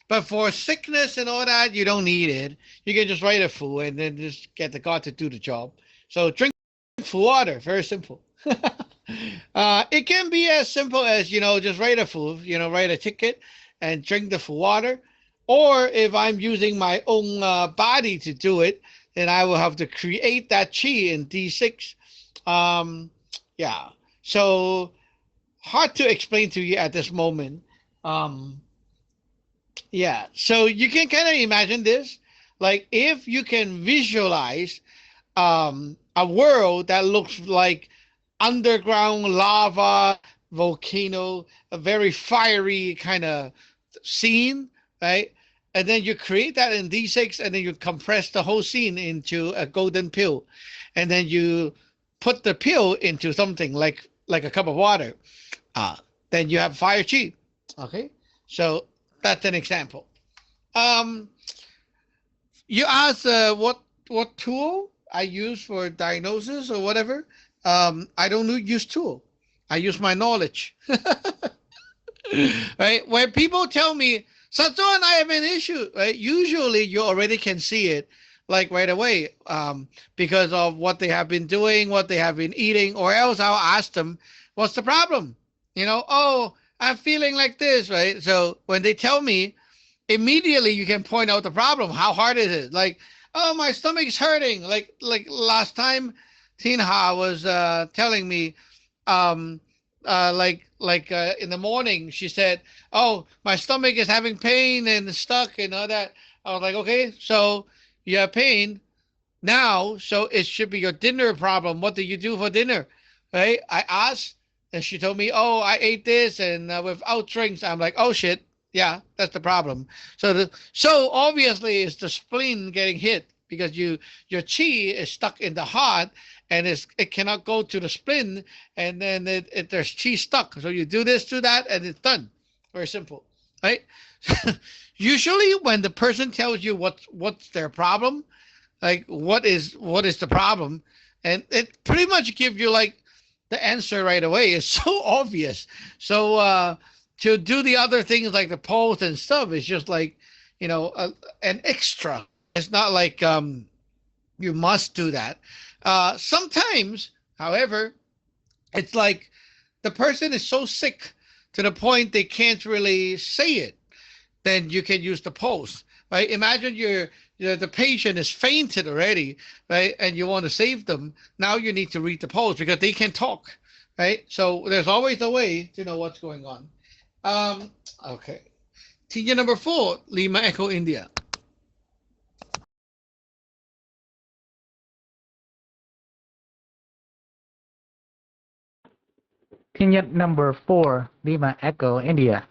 But for sickness and all that, you don't need it. You can just write a fu and then just get the god to do the job. So drink fu water, very simple. It can be as simple as, just write a fu, write a ticket and drink the fu water. Or if I'm using my own body to do it, then I will have to create that chi in D6. Yeah. So hard to explain to you at this moment. Yeah. So you can kind of imagine this. Like if you can visualize a world that looks like underground lava volcano, a very fiery kind of scene, right? And then you create that in D6, and then you compress the whole scene into a golden pill, and then you put the pill into something like a cup of water. Uh, then you have fire chi. Okay, so that's an example. Um, you asked what tool I use for diagnosis or whatever. I don't use tool. I use my knowledge. Right? When people tell me, Sato and I have an issue, right? Usually you already can see it like right away, because of what they have been doing, what they have been eating, or else I'll ask them, what's the problem? Oh, I'm feeling like this, right? So when they tell me, immediately you can point out the problem. How hard is it? Like, oh, my stomach's hurting. Like last time, Tinha was telling me, um, in the morning, she said, "Oh, my stomach is having pain and stuck and all that." I was like, "Okay, so you have pain now, so it should be your dinner problem. What did you do for dinner?" Right? I asked, and she told me, "Oh, I ate this and without drinks." I'm like, "Oh shit, yeah, that's the problem." So obviously it's the spleen getting hit because your chi is stuck in the heart, and it cannot go to the spleen, and then there's chi stuck. So you do this, do that, and it's done. Very simple, right? Usually when the person tells you what's their problem, like what is the problem, and it pretty much gives you like the answer right away. It's so obvious. So to do the other things like the polls and stuff is just like, an extra. It's not like you must do that. Sometimes, however, it's like the person is so sick to the point they can't really say it. Then you can use the pulse, right? Imagine the patient is fainted already, right? And you want to save them. Now you need to read the pulse because they can talk, right? So there's always a way to know what's going on. Okay. Teacher number 4, Lima Echo India. Opinion number 4, Lima Echo, India.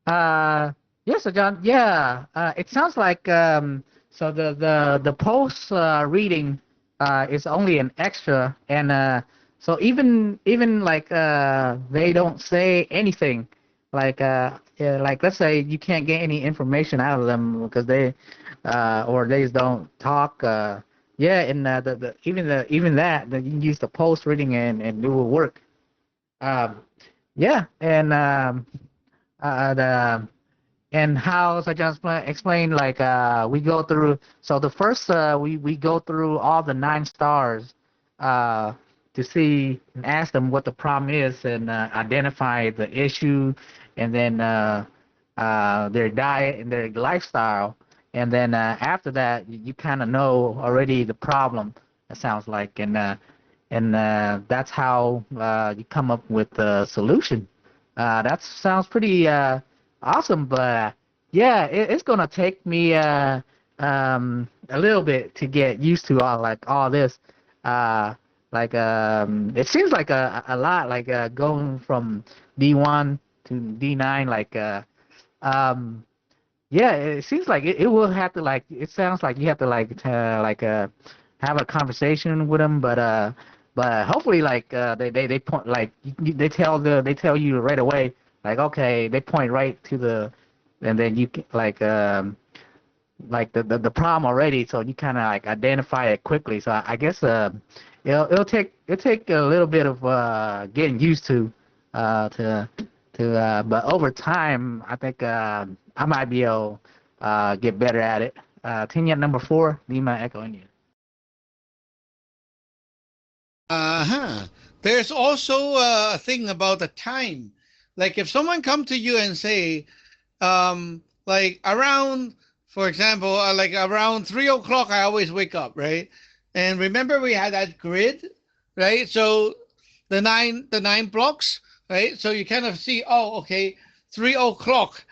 Yes, so John. Yeah, it sounds like so the post reading is only an extra, and so even like they don't say anything, like yeah, like let's say you can't get any information out of them because they or they just don't talk. Yeah, and even that you can use the post reading and it will work. Um, yeah, and the and how so I just explain like we go through so the first we go through all the 9 stars uh to see and ask them what the problem is and identify the issue and then their diet and their lifestyle and then after that you kind of know already the problem, it sounds like, and that's how you come up with the solution. That sounds pretty awesome, but yeah, it's gonna take me a little bit to get used to all this. Uh, it seems like a lot, like going from D1 to D9. Um, yeah, it seems like it will have to like. It sounds like you have to have a conversation with them, but hopefully they point like they tell you right away like okay they point right to the and then you like the problem already, so you kind of like identify it quickly. So I guess it'll take a little bit of getting used to but over time I think I might be able get better at it. Opinion number 4, Lima Echo India. Uh-huh. There's also a thing about the time. Like if someone come to you and say, like around, for example, like around 3 o'clock, I always wake up, right? And remember we had that grid, right? So the nine blocks, right? So you kind of see, oh, okay, 3 o'clock.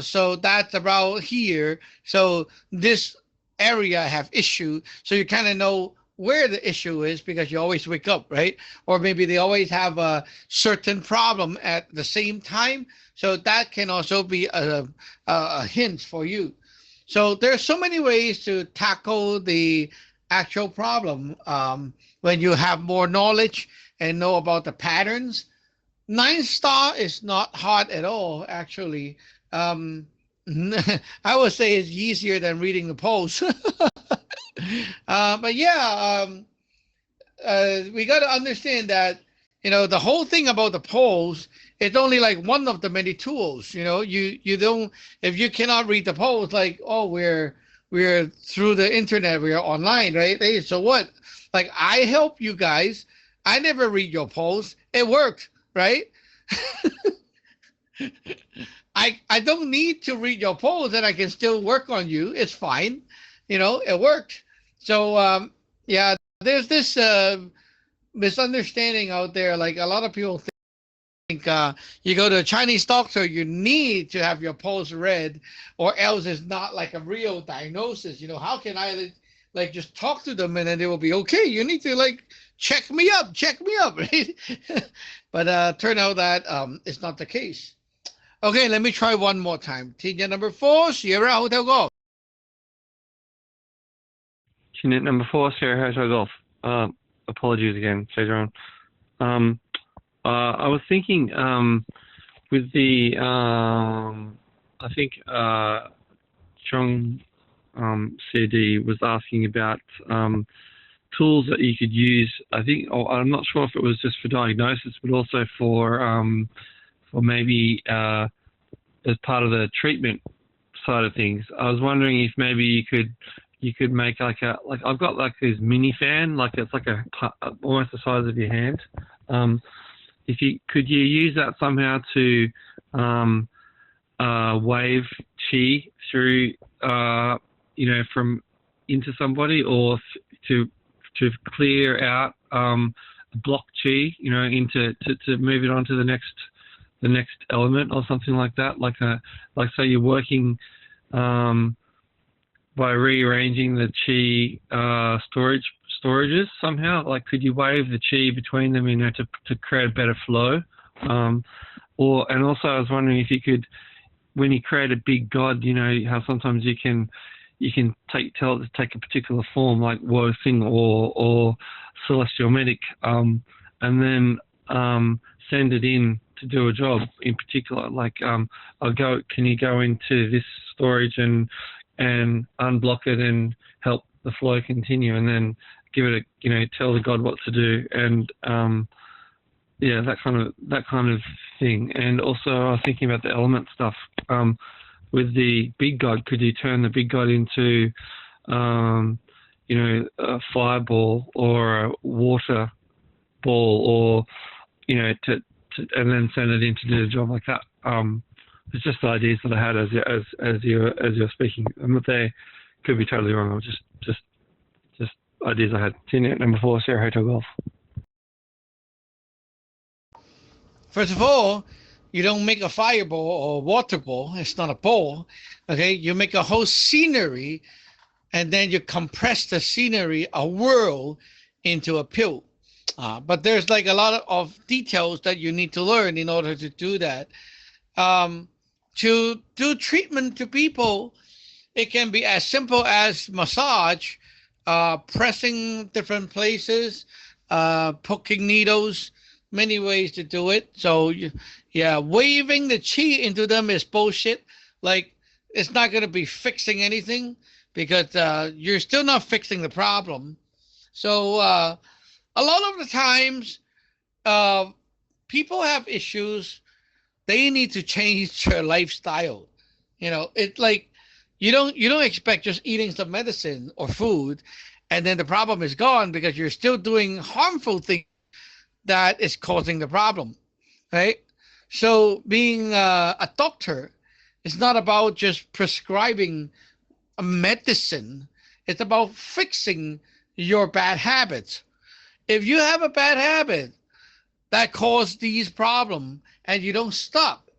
So that's about here. So this area have issue. So you kind of know where the issue is because you always wake up, right? Or maybe they always have a certain problem at the same time. So that can also be a hint for you. So there's so many ways to tackle the actual problem when you have more knowledge and know about the patterns. Nine star is not hard at all, actually. I would say it's easier than reading the polls. But yeah, we got to understand that the whole thing about the polls, it's only like one of the many tools. You don't, if you cannot read the polls, like, oh, we're through the internet, we're online, right? Hey, so what? Like, I help you guys. I never read your polls. It worked, right? I don't need to read your polls, and I can still work on you. It's fine. It worked. So yeah, there's this misunderstanding out there. Like, a lot of people think you go to a Chinese doctor, you need to have your pulse read, or else it's not like a real diagnosis. How can I like just talk to them and then they will be okay? You need to like check me up, right? But turn out that it's not the case. Okay, let me try one more time. TNet number 4, Sierra Hotel Golf. TNet number 4, Sierra Hotel Golf. Apologies again, Cesar. I was thinking with the I think Chung CD was asking about tools that you could use. I think, I'm not sure if it was just for diagnosis, but also for maybe as part of the treatment side of things. I was wondering if maybe you could make like I've got like this mini fan, like it's like almost the size of your hand. Could you use that somehow to wave chi through from into somebody, or to clear out block chi, into to move it on to the next element or something like that, like say you're working by rearranging the chi storages somehow. Like, could you wave the chi between them, to create a better flow? And also I was wondering if you could, when you create a big god, how sometimes you can tell it to take a particular form, like Wo Thing or Celestial Medic, and then send it in to do a job in particular. Like, can you go into this storage and unblock it and help the flow continue, and then give it tell the god what to do, and that kind of thing. And also I was thinking about the element stuff. With the big god, could you turn the big god into a fireball or a water ball, or and then send it in to do a job like that? It's just ideas that I had as you're speaking, and they could be totally wrong. I was just ideas I had. TNet number 4, Sierra Hotel Golf. First of all, you don't make a fireball or a water ball. It's not a ball. Okay, you make a whole scenery, and then you compress the scenery, a world, into a pill. But there's like a lot of details that you need to learn in order to do that. To do treatment to people, it can be as simple as massage, pressing different places, poking needles, many ways to do it. So waving the chi into them is bullshit. Like, it's not going to be fixing anything, because you're still not fixing the problem. So a lot of the times people have issues. They need to change their lifestyle. It's like, you don't expect just eating some medicine or food and then the problem is gone, because you're still doing harmful things that is causing the problem, right? So being a doctor is not about just prescribing a medicine. It's about fixing your bad habits. If you have a bad habit that causes these problems and you don't stop,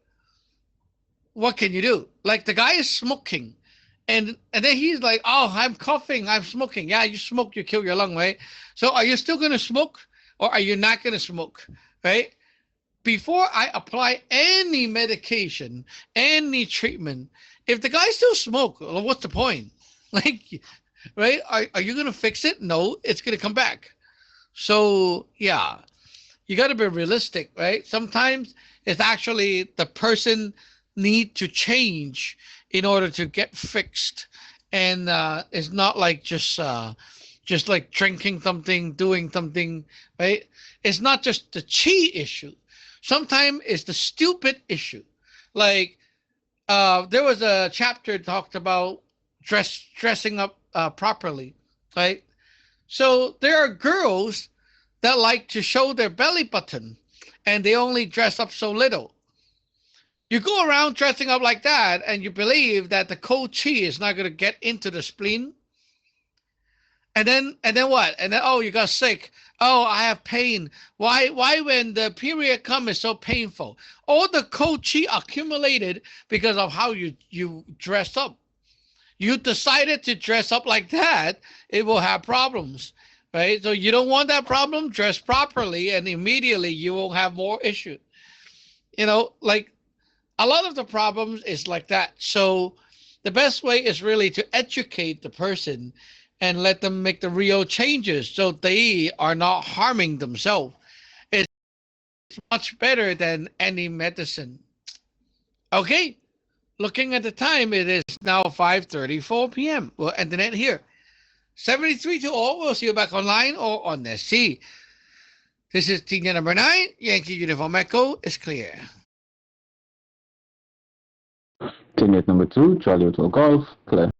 what can you do? Like, the guy is smoking And then he's like, oh, I'm coughing, I'm smoking. Yeah, you smoke, you kill your lung, right? So are you still going to smoke or are you not going to smoke, right? Before I apply any medication, any treatment, if the guy still smoke, well, what's the point? Like, right? Are you going to fix it? No, it's going to come back. So, yeah, you got to be realistic, right? Sometimes it's actually the person need to change in order to get fixed. And it's not like just like drinking something, doing something, right? It's not just the chi issue. Sometimes it's the stupid issue. Like there was a chapter talked about dressing up properly, right? So there are girls that like to show their belly button and they only dress up so little. You go around dressing up like that and you believe that the cold chi is not going to get into the spleen. And then what? And then, oh, you got sick. Oh, I have pain. Why when the period comes is so painful? All the cold chi accumulated because of how you dress up. You decided to dress up like that, it will have problems, right? So you don't want that problem, dress properly and immediately you will have more issues. Like a lot of the problems is like that. So the best way is really to educate the person and let them make the real changes so they are not harming themselves. It's much better than any medicine. Okay, looking at the time, it is now 5:34 p.m. We'll end the net here. 73 to all. We'll see you back online or on the sea. This is Tina number 9. Yankee Uniform Echo is clear. Teammate number 2, Charlie Hotel Golf, clear.